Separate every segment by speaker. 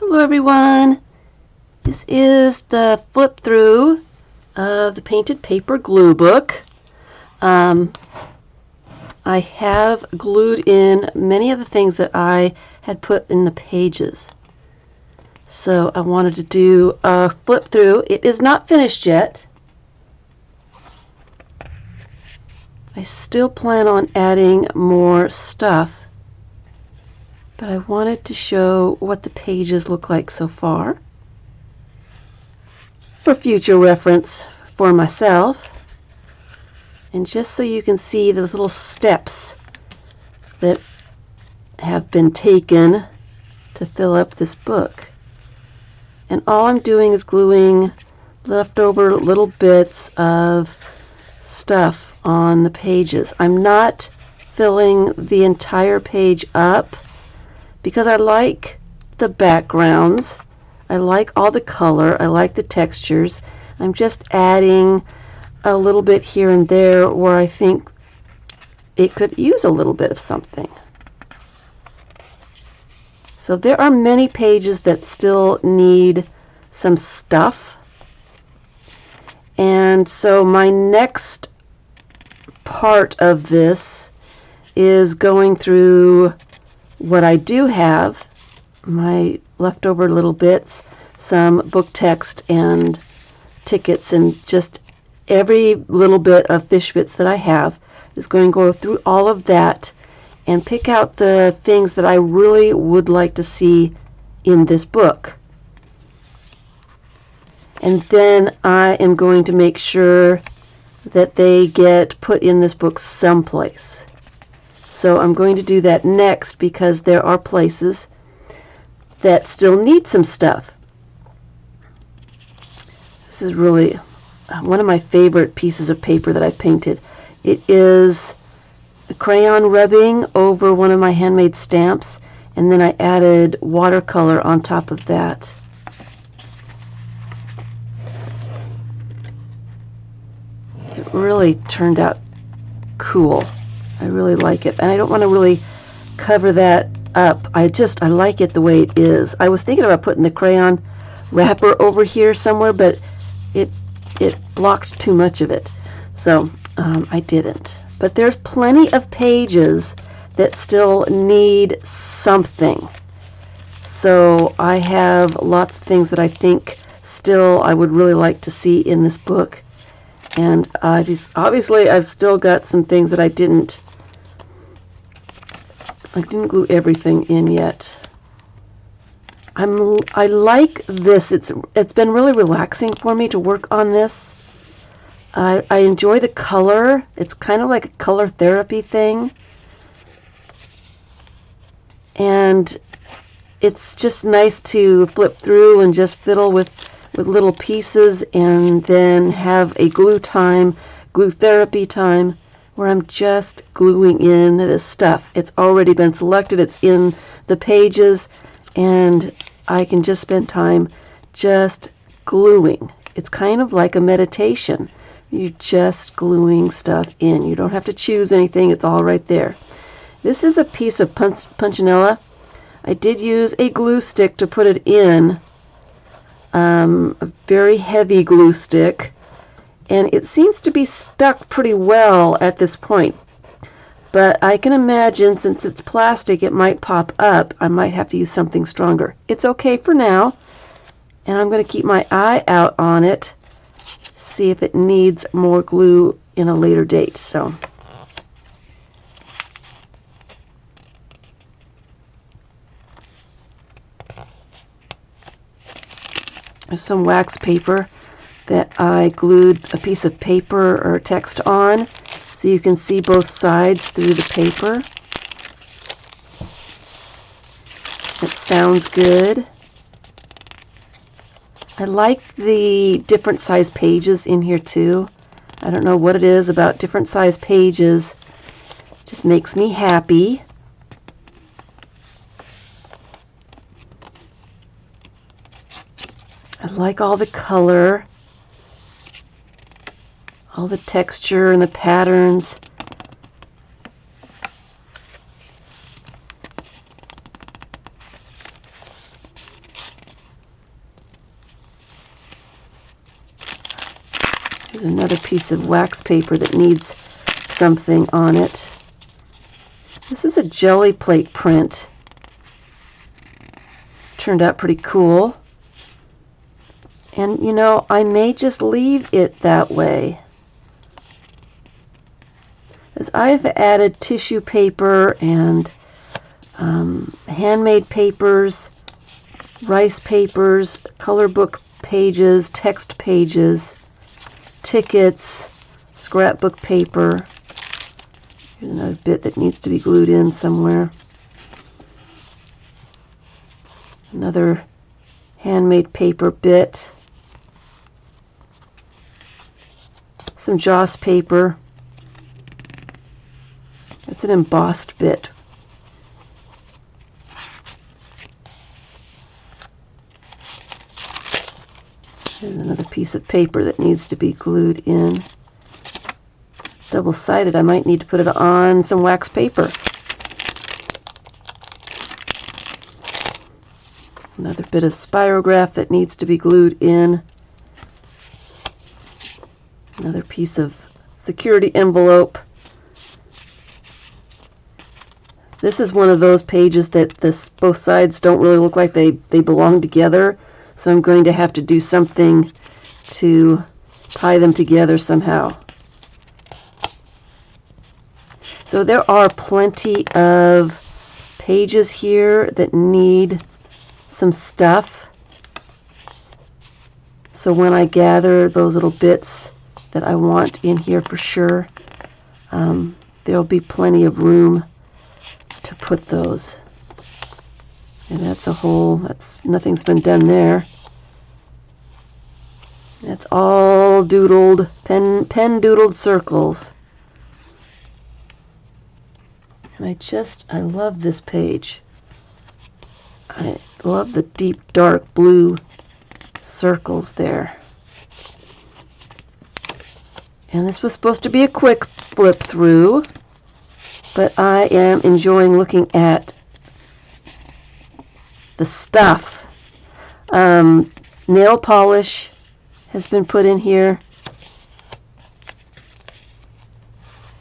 Speaker 1: Hello everyone, this is the flip through of the painted paper glue book. I have glued in many of the things that I had put in the pages. So I wanted to do a flip through. It is not finished yet. I still plan on adding more stuff, but I wanted to show what the pages look like so far for future reference for myself, and just so you can see the little steps that have been taken to fill up this book. And all I'm doing is gluing leftover little bits of stuff on the pages. I'm not filling the entire page up because I like the backgrounds, I like all the color, I like the textures. I'm just adding a little bit here and there where I think it could use a little bit of something. So there are many pages that still need some stuff. And so my next part of this is going through what I do have, my leftover little bits, some book text and tickets, and just every little bit of fish bits that I have is going to go through all of that and pick out the things that I really would like to see in this book. And then I am going to make sure that they get put in this book someplace. So I'm going to do that next because there are places that still need some stuff. This is really one of my favorite pieces of paper that I've painted. It is the crayon rubbing over one of my handmade stamps, and then I added watercolor on top of that. It really turned out cool. I really like it, and I don't want to really cover that up. I like it the way it is. I was thinking about putting the crayon wrapper over here somewhere, but it blocked too much of it, so I didn't. But there's plenty of pages that still need something. So I have lots of things that I think still I would really like to see in this book. And obviously I've still got some things that I didn't glue everything in yet. I like this. It's been really relaxing for me to work on this. I enjoy the color. It's kind of like a color therapy thing. And it's just nice to flip through and just fiddle with little pieces, and then have a glue therapy time, where I'm just gluing in this stuff. It's already been selected, it's in the pages, and I can just spend time just gluing. It's kind of like a meditation. You're just gluing stuff in. You don't have to choose anything, it's all right there. This is a piece of punchinella. I did use a glue stick to put it in, a very heavy glue stick, and it seems to be stuck pretty well at this point. But I can imagine, since it's plastic, it might pop up. I might have to use something stronger. It's okay for now, and I'm going to keep my eye out on it, see if it needs more glue in a later date. So there's some wax paper that I glued a piece of paper or text on, so you can see both sides through the paper. It sounds good. I like the different size pages in here too. I don't know what it is about different size pages. It just makes me happy. I like all the color, all the texture and the patterns. Here's another piece of wax paper that needs something on it. This is a jelly plate print. Turned out pretty cool. And you know, I may just leave it that way, as I have added tissue paper and handmade papers, rice papers, color book pages, text pages, tickets, scrapbook paper. Here's another bit that needs to be glued in somewhere. Another handmade paper bit. Some joss paper. It's an embossed bit. There's another piece of paper that needs to be glued in. It's double-sided. I might need to put it on some wax paper. Another bit of spirograph that needs to be glued in. Another piece of security envelope. This is one of those pages that both sides don't really look like they belong together. So I'm going to have to do something to tie them together somehow. So there are plenty of pages here that need some stuff. So when I gather those little bits that I want in here for sure, there'll be plenty of room to put those. And nothing's been done there. That's all doodled, pen doodled circles. And I love this page. I love the deep dark blue circles there. And this was supposed to be a quick flip through, but I am enjoying looking at the stuff. Nail polish has been put in here.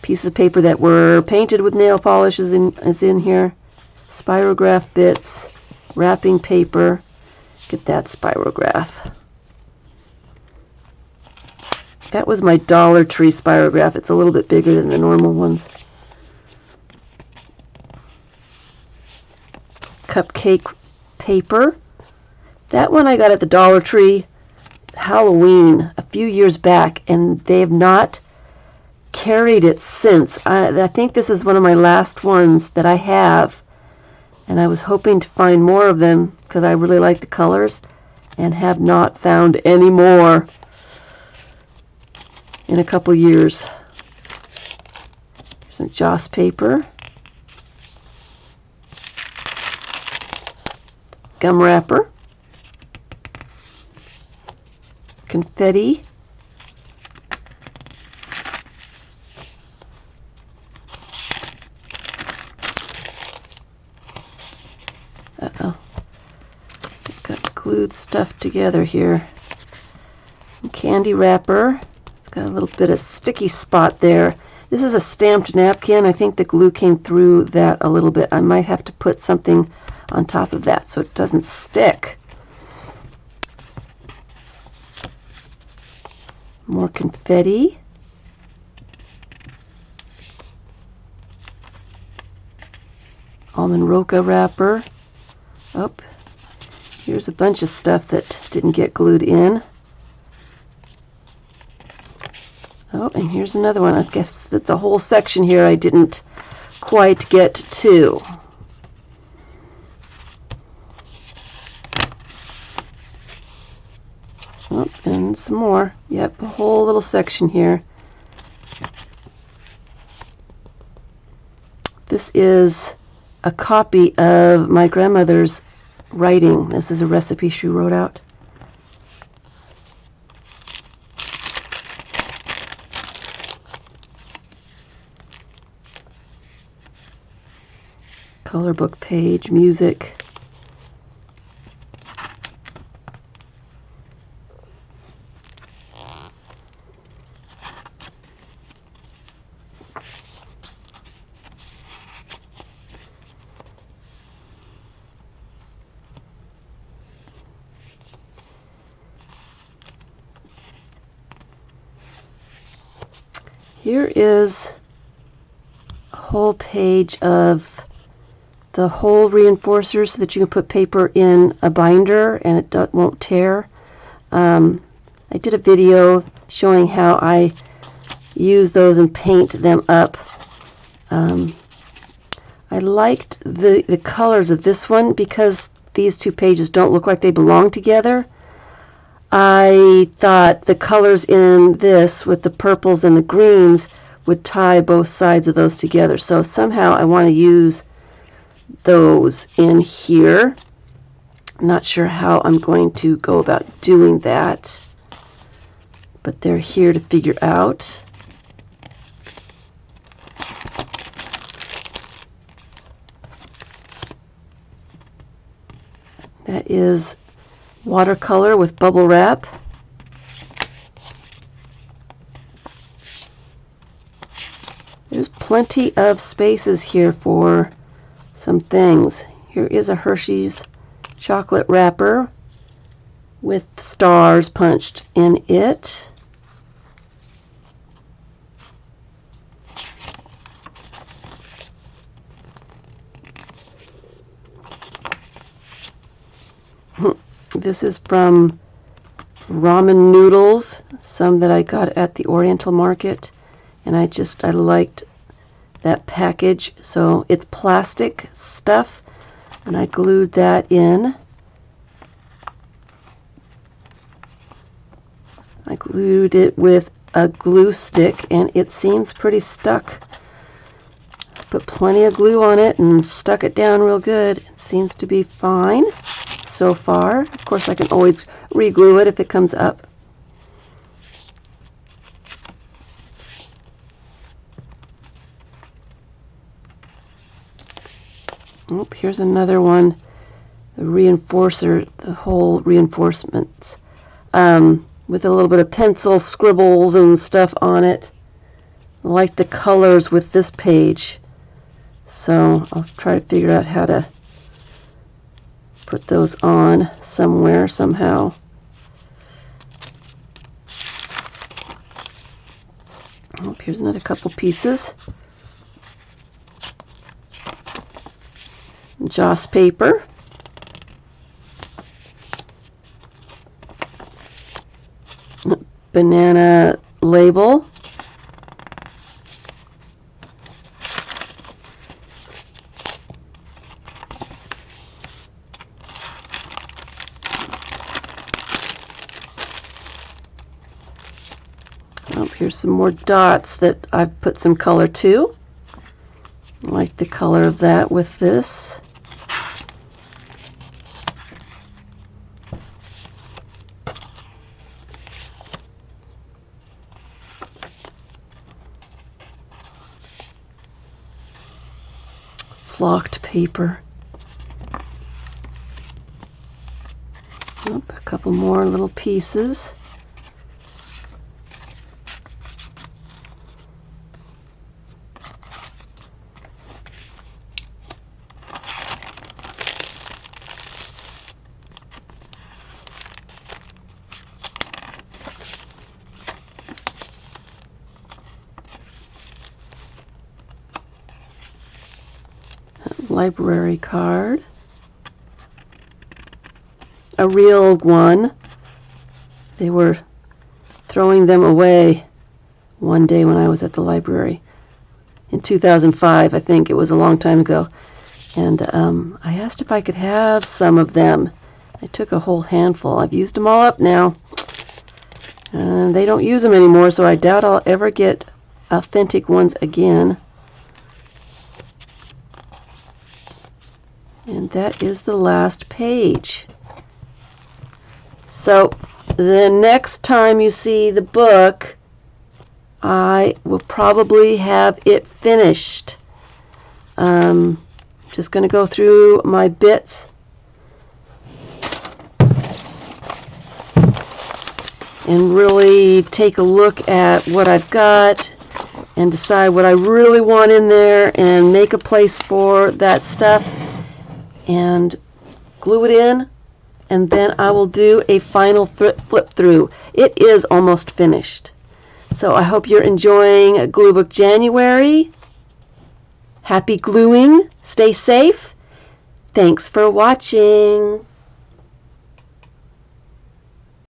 Speaker 1: Pieces of paper that were painted with nail polish is in here. Spirograph bits, wrapping paper. Get that spirograph. That was my Dollar Tree spirograph. It's a little bit bigger than the normal ones. Cupcake paper. That one I got at the Dollar Tree Halloween a few years back, and they have not carried it since. I think this is one of my last ones that I have, and I was hoping to find more of them because I really like the colors, and have not found any more in a couple years. Some joss paper, gum wrapper, confetti, got glued stuff together here. Candy wrapper. It's got a little bit of sticky spot there. This is a stamped napkin. I think the glue came through that a little bit. I might have to put something on top of that so it doesn't stick. More confetti. Almond roca wrapper. Oh, here's a bunch of stuff that didn't get glued in. Oh, and here's another one. I guess that's a whole section here I didn't quite get to. Oh, and some more. Yep, a whole little section here. This is a copy of my grandmother's writing. This is a recipe she wrote out. Color book page, music. Here is a whole page of the whole reinforcers so that you can put paper in a binder and it won't tear. I did a video showing how I use those and paint them up. I liked the colors of this one because these two pages don't look like they belong together. I thought the colors in this with the purples and the greens would tie both sides of those together. So somehow I want to use those in here. I'm not sure how I'm going to go about doing that, but they're here to figure out. That is watercolor with bubble wrap. There's plenty of spaces here for some things. Here is a Hershey's chocolate wrapper with stars punched in it. This is from ramen noodles, some that I got at the Oriental Market, and I liked that package. So it's plastic stuff, and I glued that in. I glued it with a glue stick, and it seems pretty stuck. Put plenty of glue on it and stuck it down real good. It seems to be fine so far. Of course, I can always re-glue it if it comes up. Oh, here's another one. The reinforcer, the whole reinforcements, with a little bit of pencil scribbles and stuff on it. I like the colors with this page. So I'll try to figure out how to put those on somewhere, somehow. Oh, here's another couple pieces. Joss paper. Banana label. Oh, here's some more dots that I've put some color to. I like the color of that with this. Flocked paper. Oh, a couple more little pieces. Library card. A real one. They were throwing them away one day when I was at the library in 2005, I think. It was a long time ago. And I asked if I could have some of them. I took a whole handful. I've used them all up now. And they don't use them anymore, so I doubt I'll ever get authentic ones again. And that is the last page. So the next time you see the book, I will probably have it finished. Just going to go through my bits and really take a look at what I've got and decide what I really want in there and make a place for that stuff and glue it in, and then I will do a final flip through. It is almost finished. So I hope you're enjoying Glue Book January. Happy gluing. Stay safe. Thanks for watching.